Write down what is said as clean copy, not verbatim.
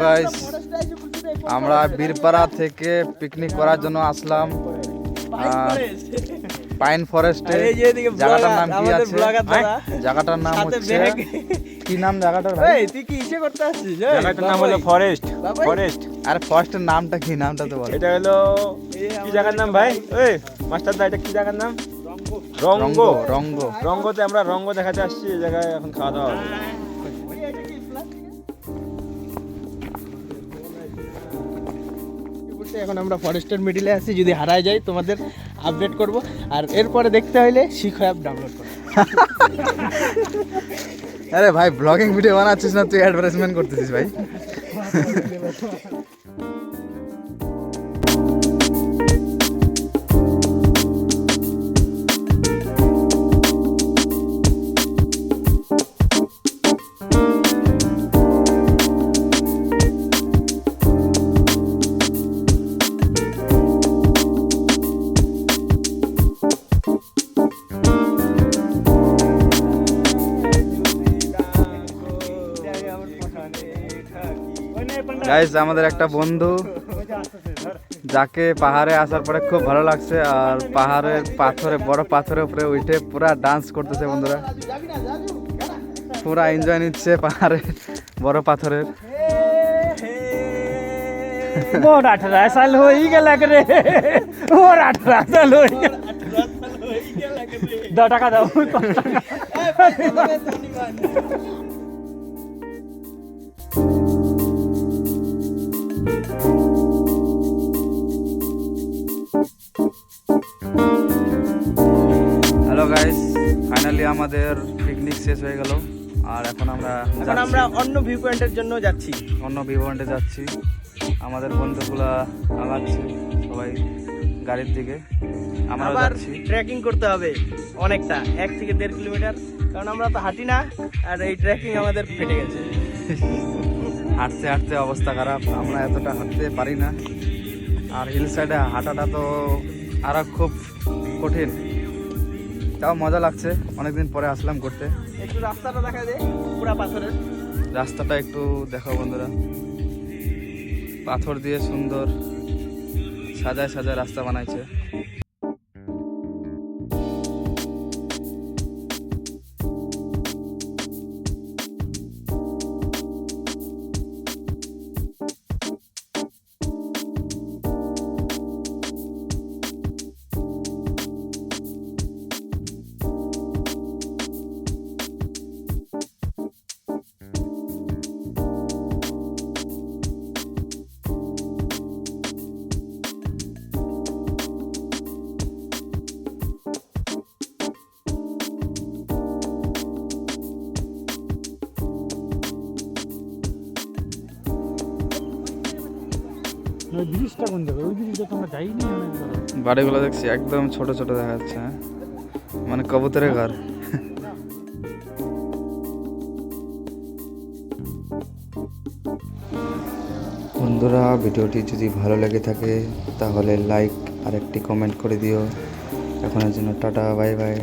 Guys, আমরা বীরপাড়া থেকে picnic করার জন্য আসলাম পাইন ফরেস্টে। জায়গাটার নাম কি আছে? জায়গাটার নাম হচ্ছে কি নাম জায়গাটার ভাই? তুই কি ইচ্ছে করতে আসছিস? জায়গাটার নাম হলো ফরেস্ট। ফরেস্ট আরে ফরেস্টের নামটা কি? নামটা তো বল। এটা হলো কি জায়গার নাম ভাই? ওই মাস্টার দা, এটা কি জায়গার নাম? রঙ্গ। রঙ্গ। রঙ্গতে আমরা রঙ্গ দেখাতে আসছি। এই জায়গায় এখন খাওয়া দাওয়া হবে। এখন আমরা ফরেস্টের মিডিলে আছি, যদি হারায় যাই তোমাদের আপডেট করব। আর এরপরে দেখতে হইলে শিখো অ্যাপ ডাউনলোড করো। আরে ভাই, ব্লগিং ভিডিও বানাচ্ছিস না তুই? অ্যাডভার্টাইজমেন্ট করতেছিস ভাই। গাইস, আমাদের একটা বন্ধু যাকে পাহাড়ে আসার পরে খুব ভালো লাগছে, আর পাহাড়ের পাথরে, বড় পাথরের উপরে উঠে পুরা ডান্স করতেছে বন্ধুরা। পুরা এনজয় নিচ্ছে পাহাড়ে বড় পাথরের। ওর 18 সাল হয়ে গেল রে। ওর 18 সাল হয়ে গেল। 10 টাকা দাও। হ্যালো গাইস, ফাইনালি আমাদের পিকনিক শেষ হয়ে গেল, আর এখন আমরা অন্য ভিউ পয়েন্টের জন্য যাচ্ছি। অন্য ভিউ পয়েন্টে যাচ্ছি। আমাদের বন্ধুগুলা আগাচ্ছে সবাই গাড়ির দিকে, আমরা আবার যাচ্ছি। ট্রেকিং করতে হবে অনেকটা, 1 থেকে 1.5 কিলোমিটার, কারণ আমরা তো হাঁটি না। আর এই ট্রেকিং আমাদের ফেটে গেছে। হাঁটতে হাঁটতে অবস্থা খারাপ, আমরা এতটা হাঁটতে পারি না। আর হিল সাইডে হাঁটাটা তো আরো খুব কঠিন। তাও মজা লাগছে, অনেকদিন পরে আসলাম করতে। একটু রাস্তাটা দেখা যায়, পুরা পাথরের রাস্তাটা একটু দেখো বন্ধুরা, পাথর দিয়ে সুন্দর সাজায় সাজায় রাস্তা বানাইছে। বাড়িগুলো দেখছি একদম ছোট ছোট দেখা যাচ্ছে, হ্যাঁ? মানে কবুতরের ঘর। বন্ধুরা, ভিডিওটি যদি ভালো লেগে থাকে তাহলে লাইক আর একটি কমেন্ট করে দিও। এখনের জন্য টাটা, বাই বাই।